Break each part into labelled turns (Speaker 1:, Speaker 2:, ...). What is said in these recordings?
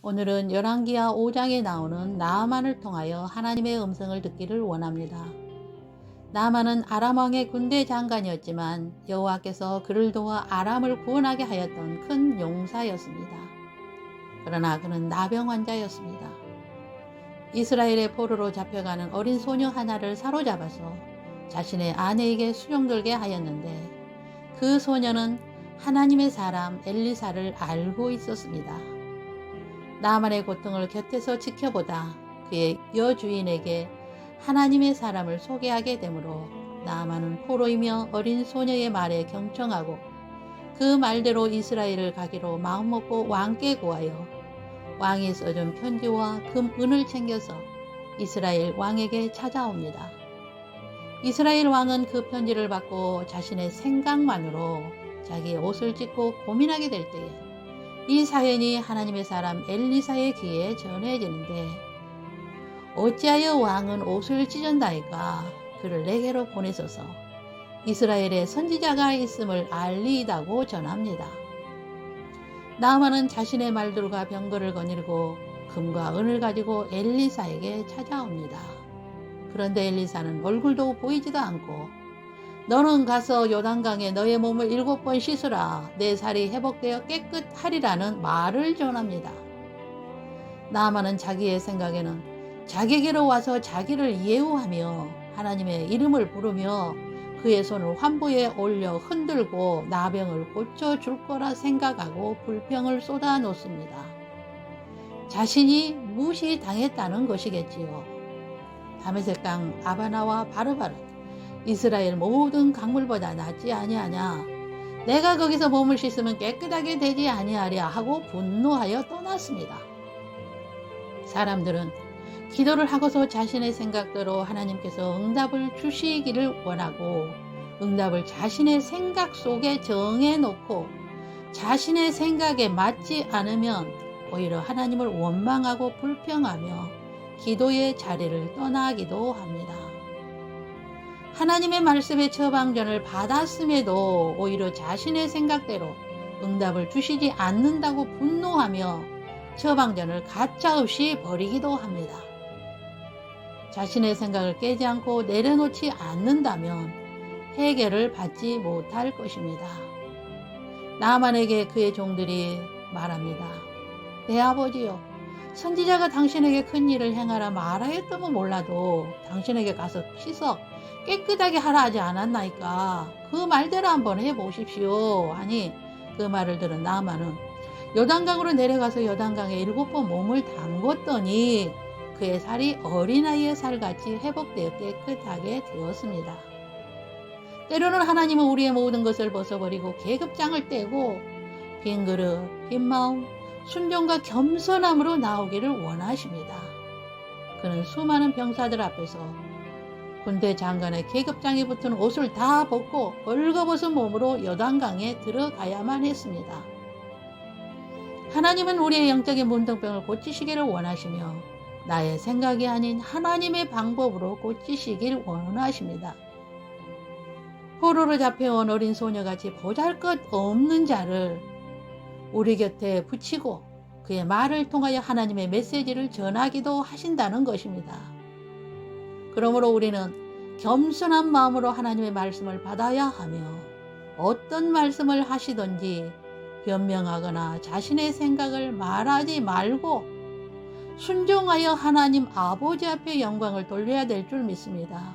Speaker 1: 오늘은 열왕기하 5장에 나오는 나아만을 통하여 하나님의 음성을 듣기를 원합니다. 나아만은 아람 왕의 군대 장관이었지만 여호와께서 그를 도와 아람을 구원하게 하였던 큰 용사였습니다. 그러나 그는 나병 환자였습니다. 이스라엘의 포로로 잡혀가는 어린 소녀 하나를 사로잡아서 자신의 아내에게 수종들게 하였는데 그 소녀는 하나님의 사람 엘리사를 알고 있었습니다. 나아만의 고통을 곁에서 지켜보다 그의 여주인에게 하나님의 사람을 소개하게 되므로 나아만은 포로이며 어린 소녀의 말에 경청하고 그 말대로 이스라엘을 가기로 마음먹고 왕께 구하여 왕이 써준 편지와 금은을 챙겨서 이스라엘 왕에게 찾아옵니다. 이스라엘 왕은 그 편지를 받고 자신의 생각만으로 자기의 옷을 찢고 고민하게 될 때에 이 사연이 하나님의 사람 엘리사의 귀에 전해지는데 어찌하여 왕은 옷을 찢은다이까 그를 내게로 보내소서 이스라엘에 선지자가 있음을 알리이다고 전합니다. 나아만은 자신의 말들과 병거를 거닐고 금과 은을 가지고 엘리사에게 찾아옵니다. 그런데 엘리사는 얼굴도 보이지도 않고 너는 가서 요단강에 너의 몸을 7번 씻으라 내 살이 회복되어 깨끗하리라는 말을 전합니다. 나아만은 자기의 생각에는 자기에게로 와서 자기를 예우하며 하나님의 이름을 부르며 그의 손을 환부에 올려 흔들고 나병을 고쳐줄 거라 생각하고 불평을 쏟아놓습니다. 자신이 무시당했다는 것이겠지요. 다메섹강 아바나와 바르바른 이스라엘 모든 강물보다 낫지 아니하냐. 내가 거기서 몸을 씻으면 깨끗하게 되지 아니하랴 하고 분노하여 떠났습니다. 사람들은 기도를 하고서 자신의 생각대로 하나님께서 응답을 주시기를 원하고 응답을 자신의 생각 속에 정해놓고 자신의 생각에 맞지 않으면 오히려 하나님을 원망하고 불평하며 기도의 자리를 떠나기도 합니다. 하나님의 말씀의 처방전을 받았음에도 오히려 자신의 생각대로 응답을 주시지 않는다고 분노하며 처방전을 가짜없이 버리기도 합니다. 자신의 생각을 깨지 않고 내려놓지 않는다면 해결을 받지 못할 것입니다. 나아만에게 그의 종들이 말합니다. 내 아버지여, 선지자가 당신에게 큰 일을 행하라 말하였다면 몰라도 당신에게 가서 씻어 깨끗하게 하라 하지 않았나이까. 그 말대로 한번 해보십시오. 하니 그 말을 들은 나아만은 요단강으로 내려가서 요단강에 7번 몸을 담궜더니 그의 살이 어린아이의 살같이 회복되어 깨끗하게 되었습니다. 때로는 하나님은 우리의 모든 것을 벗어버리고 계급장을 떼고 빈 그릇, 빈 마음, 순종과 겸손함으로 나오기를 원하십니다. 그는 수많은 병사들 앞에서 군대 장관의 계급장이 붙은 옷을 다 벗고 벌거벗은 몸으로 요단강에 들어가야만 했습니다. 하나님은 우리의 영적인 문둥병을 고치시기를 원하시며 나의 생각이 아닌 하나님의 방법으로 고치시길 원하십니다. 포로로 잡혀온 어린 소녀같이 보잘것없는 자를 우리 곁에 붙이고 그의 말을 통하여 하나님의 메시지를 전하기도 하신다는 것입니다. 그러므로 우리는 겸손한 마음으로 하나님의 말씀을 받아야 하며 어떤 말씀을 하시든지 변명하거나 자신의 생각을 말하지 말고 순종하여 하나님 아버지 앞에 영광을 돌려야 될 줄 믿습니다.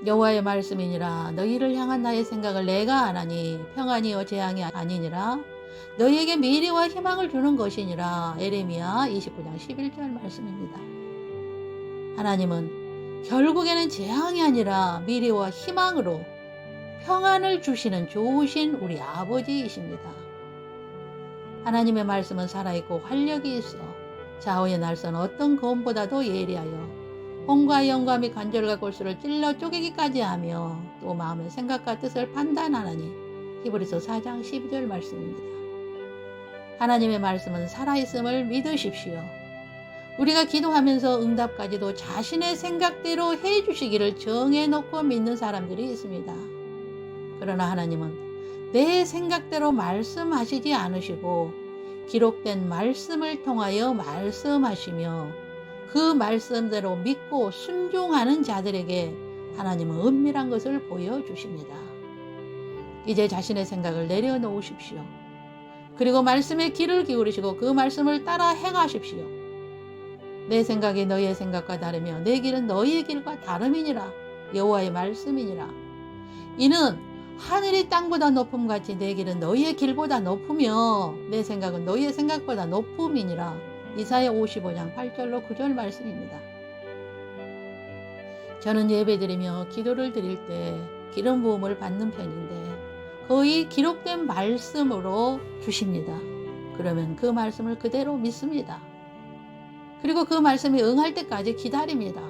Speaker 1: 여호와의 말씀이니라 너희를 향한 나의 생각을 내가 아나니 평안이요 재앙이 아니니라 너희에게 미래와 희망을 주는 것이니라. 에레미야 29장 11절 말씀입니다. 하나님은 결국에는 재앙이 아니라 미래와 희망으로 평안을 주시는 좋으신 우리 아버지이십니다. 하나님의 말씀은 살아있고 활력이 있어 좌우의 날선 어떤 검보다도 예리하여 혼과 영과 및 관절과 골수를 찔러 쪼개기까지 하며 또 마음의 생각과 뜻을 판단하나니 히브리서 4장 12절 말씀입니다. 하나님의 말씀은 살아있음을 믿으십시오. 우리가 기도하면서 응답까지도 자신의 생각대로 해주시기를 정해놓고 믿는 사람들이 있습니다. 그러나 하나님은 내 생각대로 말씀하시지 않으시고 기록된 말씀을 통하여 말씀하시며 그 말씀대로 믿고 순종하는 자들에게 하나님은 은밀한 것을 보여주십니다. 이제 자신의 생각을 내려놓으십시오. 그리고 말씀에 귀를 기울이시고 그 말씀을 따라 행하십시오. 내 생각이 너희의 생각과 다르며 내 길은 너희의 길과 다름이니라. 여호와의 말씀이니라. 이는 하늘이 땅보다 높음같이 내 길은 너희의 길보다 높으며 내 생각은 너희의 생각보다 높음이니라. 이사야 55장 8절로 9절 말씀입니다. 저는 예배드리며 기도를 드릴 때 기름 부음을 받는 편인데 거의 기록된 말씀으로 주십니다. 그러면 그 말씀을 그대로 믿습니다. 그리고 그 말씀이 응할 때까지 기다립니다.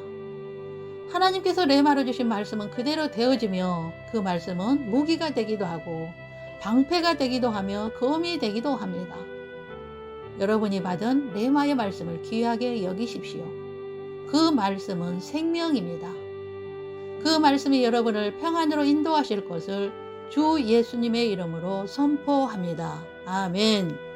Speaker 1: 하나님께서 레마로 주신 말씀은 그대로 되어지며 그 말씀은 무기가 되기도 하고 방패가 되기도 하며 검이 되기도 합니다. 여러분이 받은 레마의 말씀을 귀하게 여기십시오. 그 말씀은 생명입니다. 그 말씀이 여러분을 평안으로 인도하실 것을 주 예수님의 이름으로 선포합니다. 아멘.